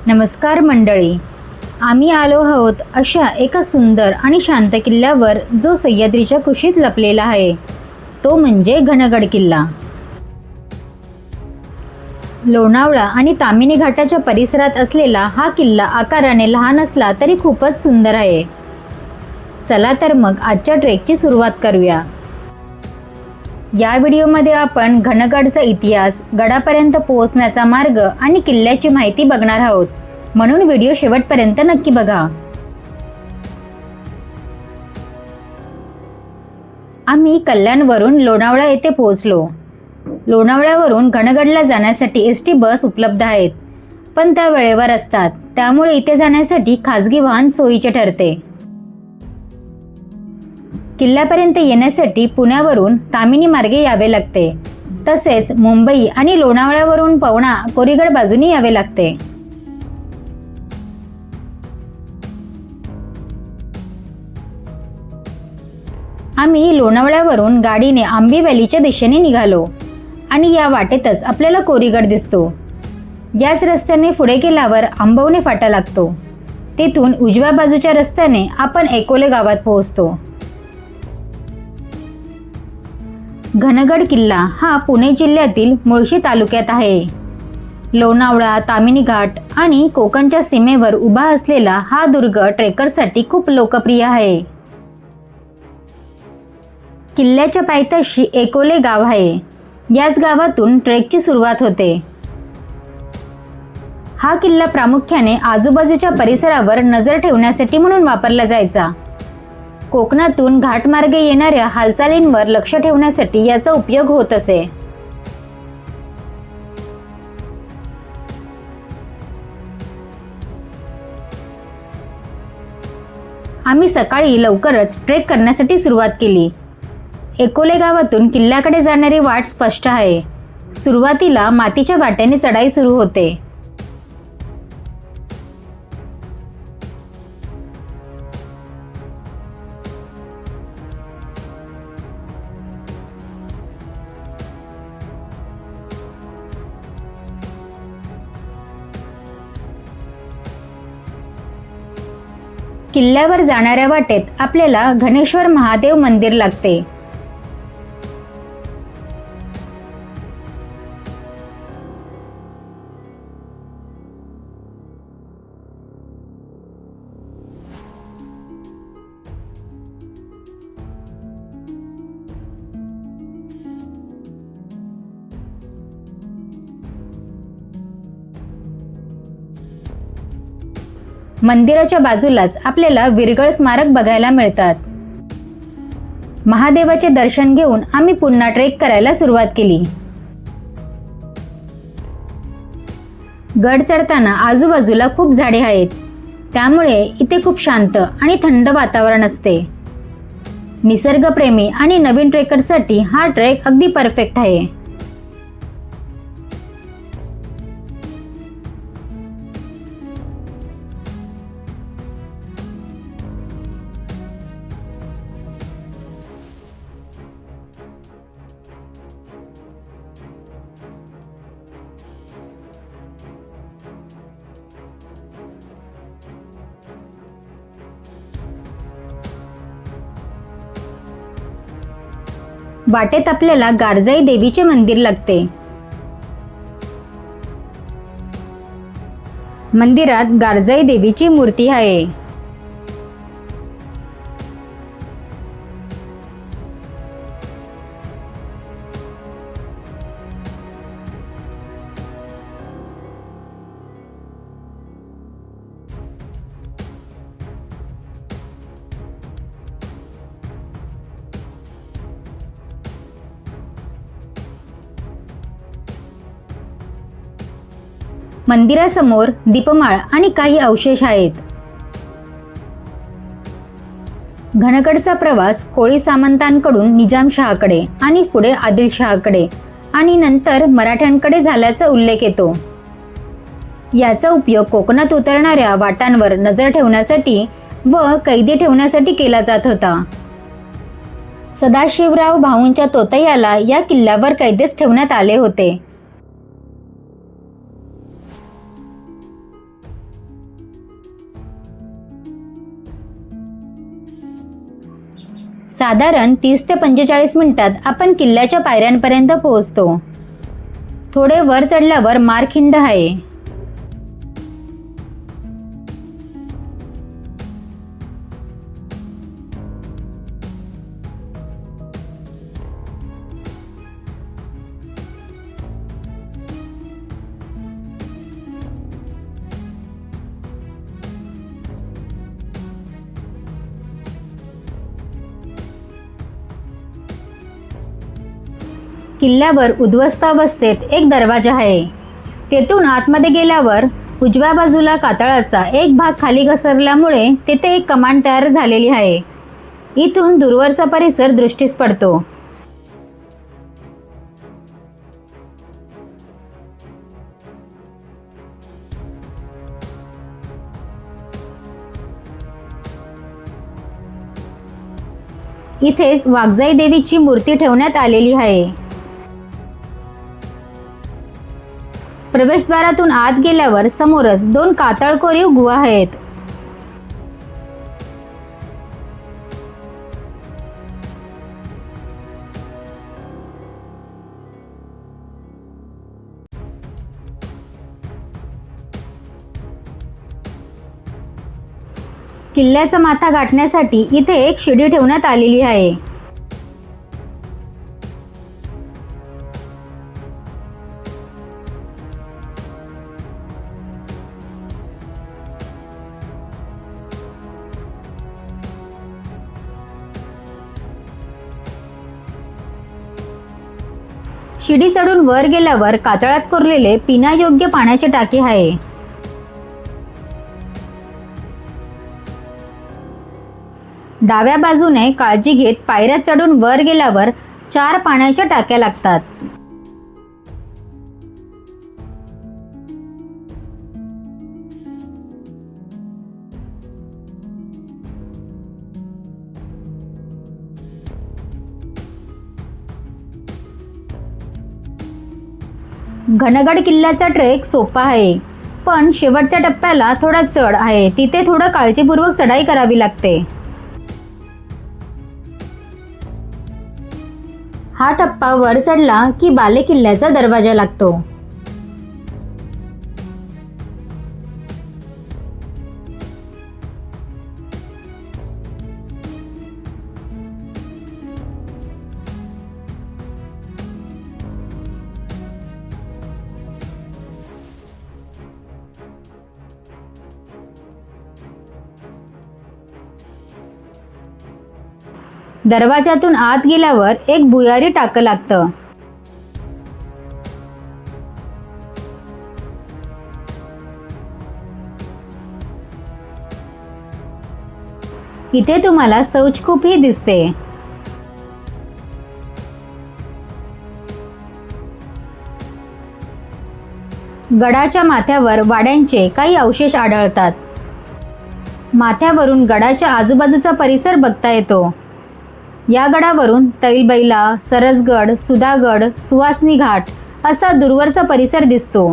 नमस्कार मंडळी, आम्ही आलो आहोत अशा एका सुंदर आणि शांत किल्ल्यावर जो सह्याद्रीच्या कुशीत लपलेला आहे, तो म्हणजे घनगड किल्ला. लोणावळा आणि ताम्हिणी घाटाच्या परिसरात असलेला हा किल्ला आकाराने लहान असला तरी खूपच सुंदर आहे. चला तर मग आजच्या ट्रेकची सुरुवात करूया. या व्हिडिओमध्ये आपण घनगडचा इतिहास, गडापर्यंत पोहोचण्याचा मार्ग आणि किल्ल्याची माहिती बघणार आहोत, म्हणून व्हिडिओ शेवटपर्यंत नक्की बघा. आम्ही कल्याणवरून लोणावळा येथे पोहोचलो. लोणावळ्यावरून घनगडला जाण्यासाठी एसटी बस उपलब्ध आहेत, पण त्या वेळेवर असतात, त्यामुळे इथे जाण्यासाठी खासगी वाहन सोयीचे ठरते. किल्ल्यापर्यंत येण्यासाठी पुण्यावरून ताम्हिणी मार्गे यावे लागते. तसेच मुंबई आणि लोणावळ्यावरून पवना कोरीगड बाजूने यावे लागते. आम्ही लोणावळ्यावरून गाडीने आंबी व्हॅलीच्या दिशेने निघालो आणि या वाटेतच आपल्याला कोरीगड दिसतो. याच रस्त्याने पुढे गेल्यावर आंबवणे फाटा लागतो. तेथून उजव्या बाजूच्या रस्त्याने आपण एकोले गावात पोहोचतो. घनगड किल्ला हा पुणे जिल्ह्यातील मुळशी तालुक्यात आहे. लोणावळा, ताम्हिणी घाट आणि कोकणच्या सीमेवर उभा असलेला हा दुर्ग ट्रेकरसाठी खूप लोकप्रिय आहे. किल्ल्याच्या पायथ्याशी एकोले गाव आहे. याच गावातून ट्रेकची सुरुवात होते. हा किल्ला प्रामुख्याने आजूबाजूच्या परिसरावर नजर ठेवण्यासाठी म्हणून वापरला जायचा. कोकणातून घाटमार्गे येणाऱ्या हालचालींवर लक्ष ठेवण्यासाठी याचा उपयोग होत असे. आम्ही सकाळी लवकरच ट्रेक करण्यासाठी सुरुवात केली. एकोले गावातून किल्ल्याकडे जाणारी वाट स्पष्ट आहे. सुरुवातीला मातीच्या वाट्याने चढाई सुरू होते. किल्ल्यावर जाणाऱ्या वाटेत आपल्याला घनेश्वर महादेव मंदिर लागते. मंदिराच्या बाजूलाच आपल्याला विरगळ स्मारक बघायला मिळतात. महादेवाचे दर्शन घेऊन आम्ही पुन्हा ट्रेक करायला सुरुवात केली. गड चढताना आजूबाजूला खूप झाडे आहेत, त्यामुळे इथे खूप शांत आणि थंड वातावरण असते. निसर्गप्रेमी आणि नवीन ट्रेकरसाठी हा ट्रेक अगदी परफेक्ट आहे. वाटेत आपल्याला गारजाई देवीचे मंदिर लागते. मंदिरात गारजाई देवीची मूर्ती आहे. मंदिरासमोर दीपमाळ आणि काही अवशेष आहेत. घनगडचा प्रवास कोळी सामंतांकडून निजामशहाकडे आणि पुढे आदिलशहाकडे आणि नंतर मराठ्यांकडे झाल्याचा उल्लेख येतो. याचा उपयोग कोकणात उतरणाऱ्या वाटांवर नजर ठेवण्यासाठी व कैदी ठेवण्यासाठी केला जात होता. सदाशिवराव भाऊंच्या तोतयाला या किल्ल्यावर कैदेस ठेवण्यात आले होते. साधारण 30 ते 45 मिनिटात आपण किल्ल्याच्या पायऱ्यांपर्यंत पोहोचतो. थोडे वर चढल्यावर मारखिंड आहे. किल्ल्यावर उद्ध्वस्त अवस्थेत एक दरवाजा आहे. तेथून आतमध्ये गेल्यावर उजव्या बाजूला कातळाचा एक भाग खाली घसरल्यामुळे तेथे एक कमान तयार झालेली आहे. इथून दूरवरचा परिसर दृष्टीस पडतो. इथेच वाघजाई देवीची मूर्ती ठेवण्यात आलेली आहे. प्रवेशद्वारातून आत गेल्यावर समोरच 2 कातळकोरीव गुहा आहेत. किल्ल्याचा माथा गाठण्यासाठी इथे एक शिडी ठेवण्यात आलेली आहे. शिडी चढून वर गेल्यावर कातळात कोरलेले पिण्यायोग्य पाण्याचे टाकी आहे. डाव्या बाजूने काळजी घेत पायऱ्या चढून वर गेल्यावर 4 पाण्याच्या टाक्या लागतात. घनगड किल्ल्याचा ट्रेक सोपा आहे, पण शेवटच्या टप्प्याला थोडा चढ आहे. तिथे थोडं काळजीपूर्वक चढाई करावी लागते. हा टप्पा वर चढला की बाले किल्ल्याचा दरवाजा लागतो. दरवाजातून आत गेल्यावर एक भुयारी टाकं लागतं. इथे तुम्हाला शौचकूपही दिसते. गडाच्या माथ्यावर वाड्यांचे काही अवशेष आढळतात. माथ्यावरून गडाच्या आजूबाजूचा परिसर बघता येतो. या गडावरून तैलबैला, सरसगड, सुधागड, सुवासनी घाट असा दूरवरचा परिसर दिसतो.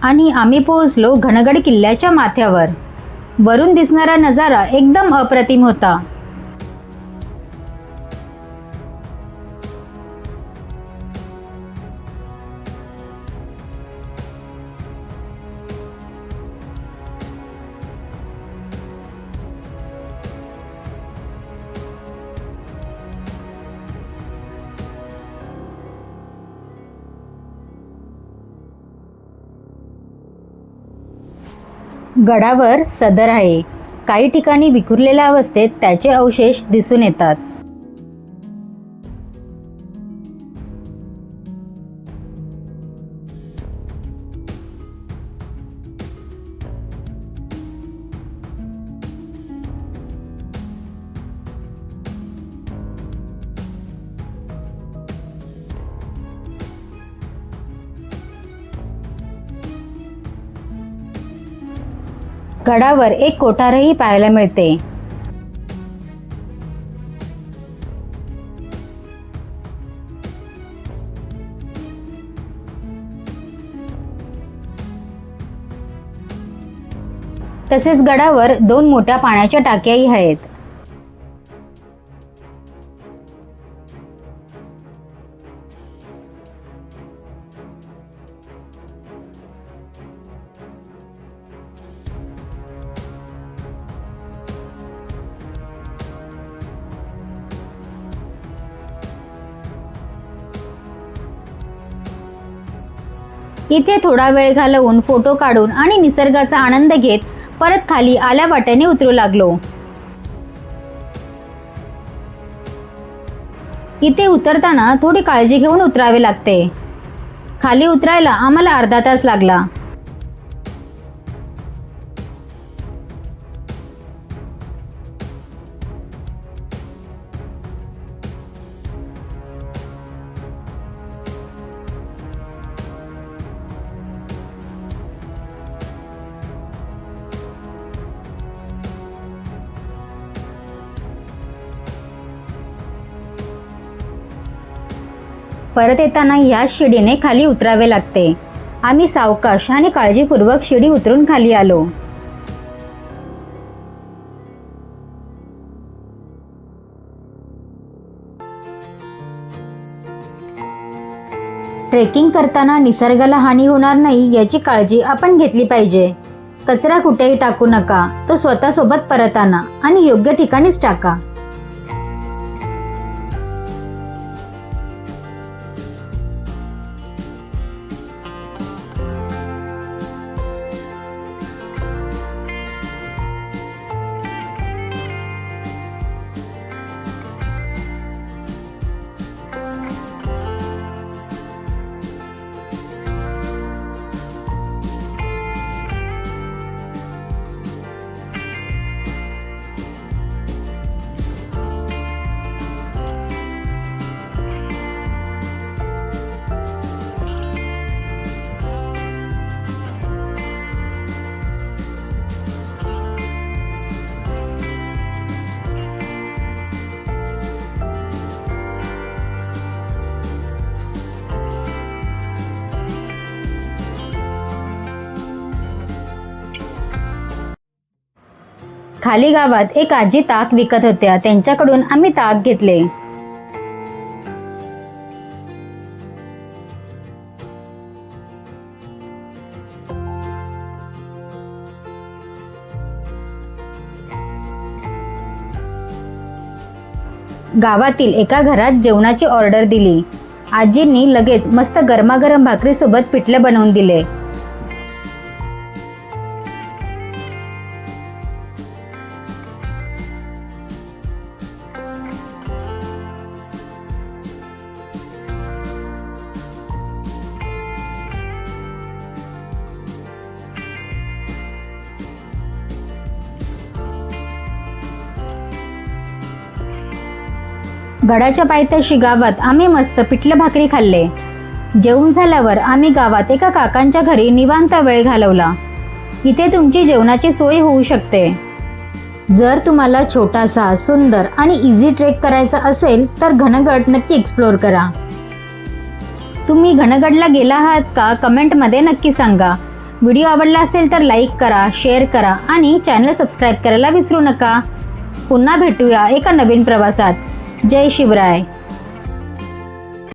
आणि आम्ही पोहोचलो घनगड किल्ल्याच्या माथ्यावर. वरून दिसणारा नजारा एकदम अप्रतिम होता. गडावर सदर आहे. काही ठिकाणी विखुरलेल्या अवस्थेत त्याचे अवशेष दिसून येतात. गडावर एक कोठारही पाहायला मिळते. तसेच गडावर 2 मोठ्या पाण्याच्या टाक्याही आहेत. इथे थोडा वेळ घालवून फोटो काढून आणि निसर्गाचा आनंद घेत परत खाली आल्या वाटेने उतरू लागलो. इथे उतरताना थोडी काळजी घेऊन उतरावे लागते. खाली उतरायला आम्हाला अर्धा तास लागला. परत येताना ह्याच शिडीने खाली उतरावे लागते. आम्ही सावकाश आणि काळजीपूर्वक शिडी उतरून खाली आलो. ट्रेकिंग करताना निसर्गाला हानी होणार नाही याची काळजी आपण घेतली पाहिजे. कचरा कुठेही टाकू नका. तो स्वतःसोबत परत आणा आणि योग्य ठिकाणीच टाका. खाली गावात एक आजी ताक विकत होत्या. त्यांच्याकडून आम्ही ताक घेतले. गावातील एका घरात जेवणाची ऑर्डर दिली. आजींनी लगेच मस्त गरमागरम भाकरीसोबत पिठलं बनवून दिले. गडाच्या पायथ्याशी गावात आम्ही मस्त पिठलं भाकरी खाल्ले. जेवून झाल्यावर आम्ही गावात एका काकांच्या घरी निवांत वेळ घालवला. इथे तुमची जेवणाची सोय होऊ शकते. जर तुम्हाला छोटासा, सुंदर आणि इझी ट्रेक करायचा असेल तर घनगड नक्की एक्सप्लोर करा. तुम्ही घनगडला गेला आहात का? कमेंटमध्ये नक्की सांगा. व्हिडिओ आवडला असेल तर लाईक करा, शेअर करा आणि चॅनल सबस्क्राईब करायला विसरू नका. पुन्हा भेटूया एका नवीन प्रवासात. जय शिवराय.